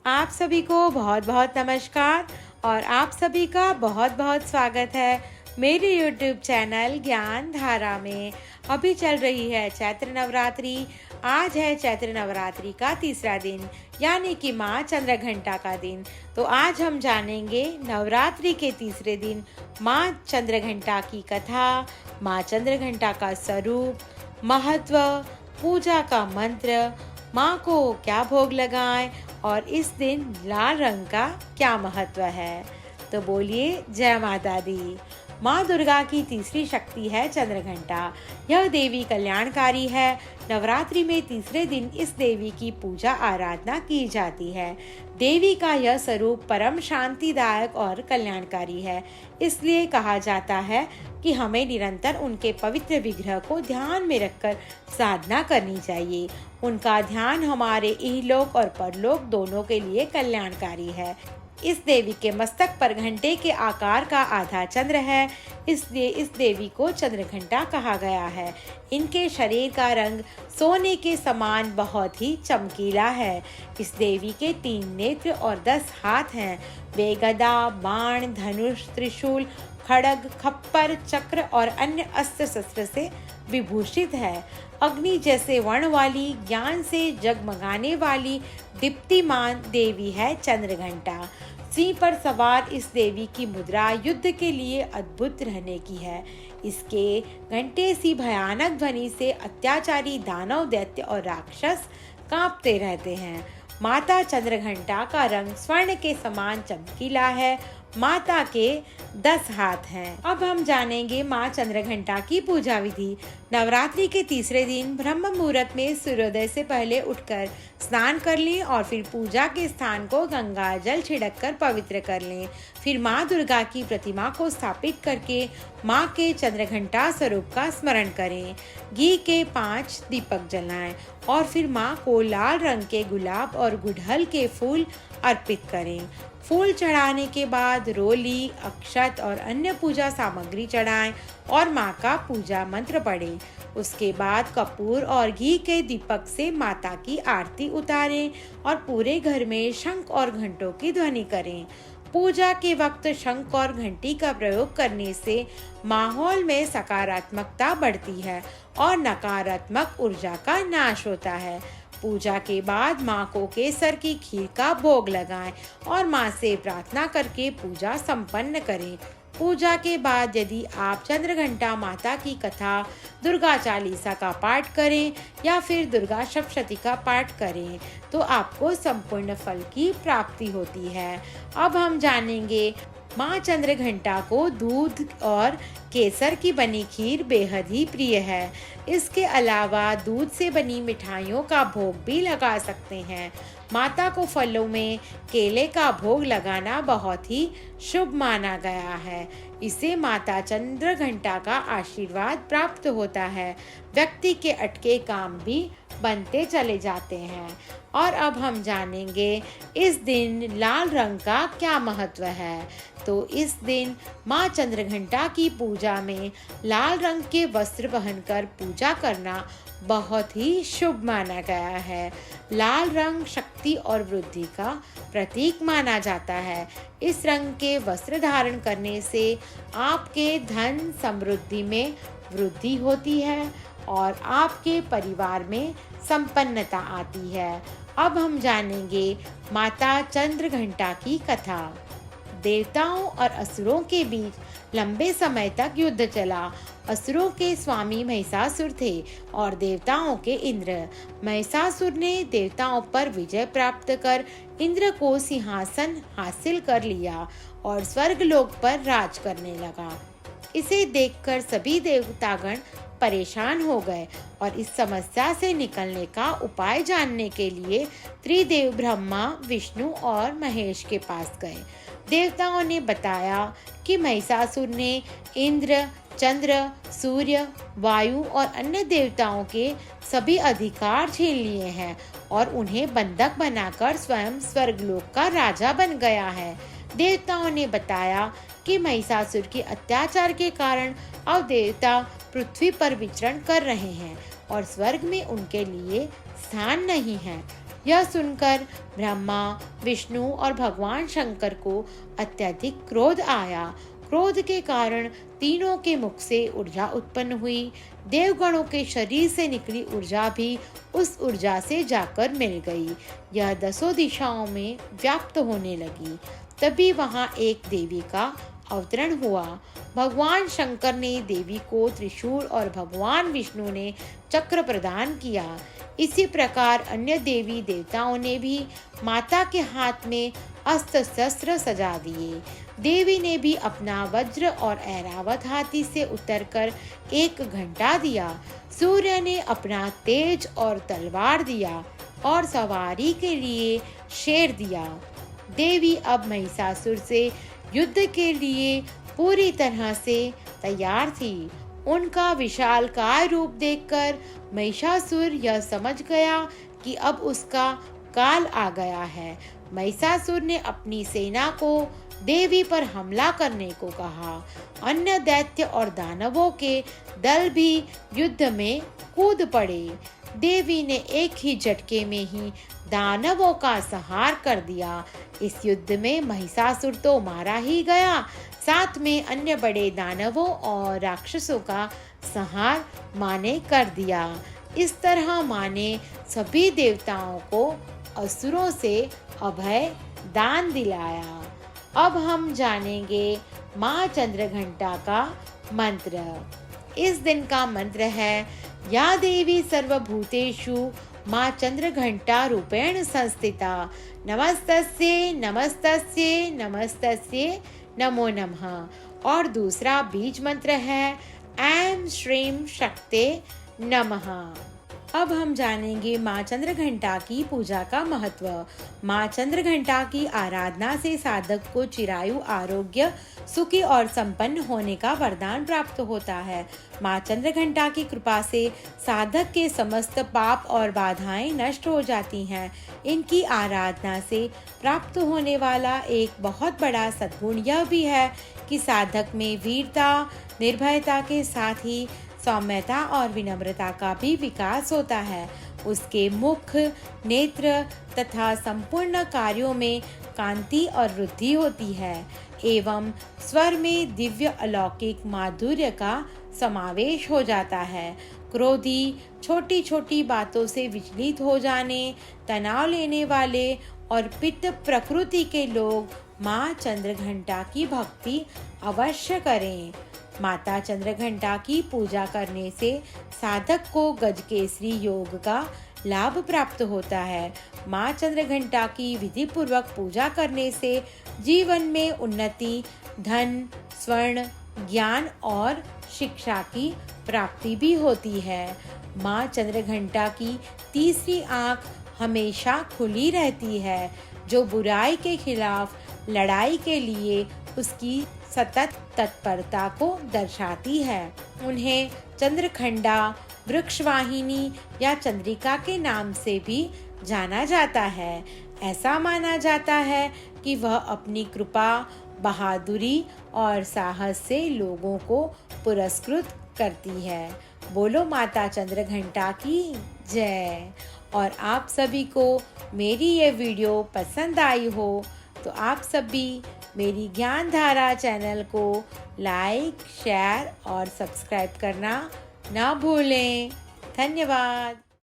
आप सभी को बहुत बहुत नमस्कार और आप सभी का बहुत बहुत स्वागत है मेरे YouTube चैनल ज्ञान धारा में। अभी चल रही है चैत्र नवरात्रि। आज है चैत्र नवरात्रि का तीसरा दिन, यानी कि माँ चंद्रघंटा का दिन। तो आज हम जानेंगे नवरात्रि के तीसरे दिन माँ चंद्रघंटा की कथा, माँ चंद्रघंटा का स्वरूप, महत्व, पूजा का मंत्र, माँ को क्या भोग लगाएं और इस दिन लाल रंग का क्या महत्व है। तो बोलिए जय माता दी। माँ दुर्गा की तीसरी शक्ति है चंद्रघंटा। यह देवी कल्याणकारी है। नवरात्रि में तीसरे दिन इस देवी की पूजा आराधना की जाती है। देवी का यह स्वरूप परम शांतिदायक और कल्याणकारी है। इसलिए कहा जाता है कि हमें निरंतर उनके पवित्र विग्रह को ध्यान में रखकर साधना करनी चाहिए। उनका ध्यान हमारे इहलोक और परलोक दोनों के लिए कल्याणकारी है। इस देवी के मस्तक पर घंटे के आकार का आधा चंद्र है, इसलिए इस देवी को चंद्रघंटा कहा गया है। इनके शरीर का रंग सोने के समान बहुत ही चमकीला है। इस देवी के 3 नेत्र और 10 हाथ हैं। वे गदा, बाण, धनुष, त्रिशूल, खड्ग, खप्पर, चक्र और अन्य अस्त्र शस्त्र से विभूषित है। अग्नि जैसे वर्ण वाली, ज्ञान से जगमगाने वाली दीप्तिमान देवी है चंद्रघंटा। सिंह पर सवार इस देवी की मुद्रा युद्ध के लिए अद्भुत रहने की है। इसके घंटे सी भयानक ध्वनि से अत्याचारी दानव, दैत्य और राक्षस कांपते रहते हैं। माता चंद्रघंटा का रंग स्वर्ण के समान चमकीला है। माता के 10 हाथ हैं। अब हम जानेंगे माँ चंद्रघंटा की पूजा विधि। नवरात्रि के तीसरे दिन ब्रह्म मुहूर्त में सूर्योदय से पहले उठकर स्नान कर लें और फिर पूजा के स्थान को गंगा जल छिड़क कर पवित्र कर लें। फिर माँ दुर्गा की प्रतिमा को स्थापित करके माँ के चंद्रघंटा स्वरूप का स्मरण करें। घी के 5 दीपक जलाएं और फिर माँ को लाल रंग के गुलाब और गुड़हल के फूल अर्पित करें। फूल चढ़ाने के बाद रोली, अक्षत और अन्य पूजा सामग्री चढ़ाएं और माँ का पूजा मंत्र पढ़ें। उसके बाद कपूर और घी के दीपक से माता की आरती उतारें और पूरे घर में शंख और घंटों की ध्वनि करें। पूजा के वक्त शंख और घंटी का प्रयोग करने से माहौल में सकारात्मकता बढ़ती है और नकारात्मक ऊर्जा का नाश होता है। पूजा के बाद माँ को केसर की खीर का भोग लगाएं और माँ से प्रार्थना करके पूजा संपन्न करें। पूजा के बाद यदि आप चंद्रघंटा माता की कथा, दुर्गा चालीसा का पाठ करें या फिर दुर्गा सप्तशती का पाठ करें तो आपको संपूर्ण फल की प्राप्ति होती है। अब हम जानेंगे माँ चंद्रघंटा को दूध और केसर की बनी खीर बेहद ही प्रिय है। इसके अलावा दूध से बनी मिठाइयों का भोग भी लगा सकते हैं। माता को फलों में केले का भोग लगाना बहुत ही शुभ माना गया है। इसे माता चंद्रघंटा का आशीर्वाद प्राप्त होता है। व्यक्ति के अटके काम भी बनते चले जाते हैं। और अब हम जानेंगे इस दिन लाल रंग का क्या महत्व है। तो इस दिन माँ चंद्रघंटा की पूजा में लाल रंग के वस्त्र पहनकर पूजा करना बहुत ही शुभ माना गया है। लाल रंग शक्ति और वृद्धि का प्रतीक माना जाता है। इस रंग के वस्त्र धारण करने से आपके धन समृद्धि में वृद्धि होती है और आपके परिवार में संपन्नता आती है। अब हम जानेंगे माता चंद्रघंटा की कथा। देवताओं और असुरों के बीच लंबे समय तक युद्ध चला। असुरों के स्वामी महिषासुर थे और देवताओं के इंद्र। महिषासुर ने देवताओं पर विजय प्राप्त कर इंद्र को सिंहासन हासिल कर लिया और स्वर्गलोक पर राज करने लगा। इसे देखकर सभी देवतागण परेशान हो गए और इस समस्या से निकलने का उपाय जानने के लिए त्रिदेव ब्रह्मा, विष्णु और महेश के पास गए। देवताओं ने बताया कि महिषासुर ने इंद्र, चंद्र, सूर्य, वायु और अन्य देवताओं के सभी अधिकार छीन लिए हैं और उन्हें बंधक बनाकर स्वयं स्वर्गलोक का राजा बन गया है। देवताओं ने बताया कि महिषासुर के अत्याचार के कारण अब देवता पृथ्वी पर विचरण कर रहे हैं और स्वर्ग में उनके लिए स्थान नहीं है। यह सुनकर ब्रह्मा, विष्णु और भगवान शंकर को अत्यधिक क्रोध आया। क्रोध के कारण तीनों के मुख से ऊर्जा उत्पन्न हुई। देवगणों के शरीर से निकली ऊर्जा भी उस ऊर्जा से जाकर मिल गई। यह 10 दिशाओं में व्याप्त होने लगी। तभी वहां एक देवी का अवतरण हुआ। भगवान शंकर ने देवी को त्रिशूल और भगवान विष्णु ने चक्र प्रदान किया। इसी प्रकार अन्य देवी देवताओं ने भी माता के हाथ में अस्त्र शस्त्र सजा दिए। देवी ने भी अपना वज्र और ऐरावत हाथी से उतरकर एक घंटा दिया। सूर्य ने अपना तेज और तलवार दिया और सवारी के लिए शेर दिया। देवी अब महिषासुर से युद्ध के लिए पूरी तरह से तैयार थी। उनका विशालकाय रूप देखकर महिषासुर यह समझ गया कि अब उसका काल आ गया है। महिषासुर ने अपनी सेना को देवी पर हमला करने को कहा। अन्य दैत्य और दानवों के दल भी युद्ध में कूद पड़े। देवी ने एक ही झटके में ही दानवों का संहार कर दिया। इस युद्ध में महिषासुर तो मारा ही गया, साथ में अन्य बड़े दानवों और राक्षसों का संहार माँ ने कर दिया। इस तरह माँ ने सभी देवताओं को असुरों से अभय दान दिलाया। अब हम जानेंगे माँ चंद्रघंटा का मंत्र। इस दिन का मंत्र है, या देवी सर्वभूतेषु माँ चंद्रघंटा रूपेण संस्थिता, नमस्तस्ये नमस्तस्ये नमस्तस्ये नमो नमः। और दूसरा बीज मंत्र है, ऐं श्रीं शक्ते नमः। अब हम जानेंगे माँ चंद्रघंटा की पूजा का महत्व। माँ चंद्रघंटा की आराधना से साधक को चिरायु, आरोग्य, सुखी और संपन्न होने का वरदान प्राप्त होता है। माँ चंद्रघंटा की कृपा से साधक के समस्त पाप और बाधाएं नष्ट हो जाती हैं। इनकी आराधना से प्राप्त होने वाला एक बहुत बड़ा सद्गुण यह भी है कि साधक में वीरता, निर्भयता के साथ ही सौम्यता और विनम्रता का भी विकास होता है। उसके मुख, नेत्र तथा संपूर्ण कार्यों में कांति और वृद्धि होती है एवं स्वर में दिव्य अलौकिक माधुर्य का समावेश हो जाता है। क्रोधी, छोटी छोटी बातों से विचलित हो जाने, तनाव लेने वाले और पित्त प्रकृति के लोग माँ चंद्रघंटा की भक्ति अवश्य करें। माता चंद्रघंटा की पूजा करने से साधक को गजकेसरी योग का लाभ प्राप्त होता है। माँ चंद्रघंटा की विधि पूर्वक पूजा करने से जीवन में उन्नति, धन, स्वर्ण, ज्ञान और शिक्षा की प्राप्ति भी होती है। माँ चंद्रघंटा की तीसरी आंख हमेशा खुली रहती है, जो बुराई के खिलाफ लड़ाई के लिए उसकी सतत तत्परता को दर्शाती है। उन्हें चंद्रखंडा, वृक्षवाहिनी या चंद्रिका के नाम से भी जाना जाता है। ऐसा माना जाता है कि वह अपनी कृपा, बहादुरी और साहस से लोगों को पुरस्कृत करती है। बोलो माता चंद्रघंटा की जय। और आप सभी को मेरी ये वीडियो पसंद आई हो तो आप सभी मेरी ज्ञान धारा चैनल को लाइक, शेयर और सब्सक्राइब करना ना भूलें। धन्यवाद।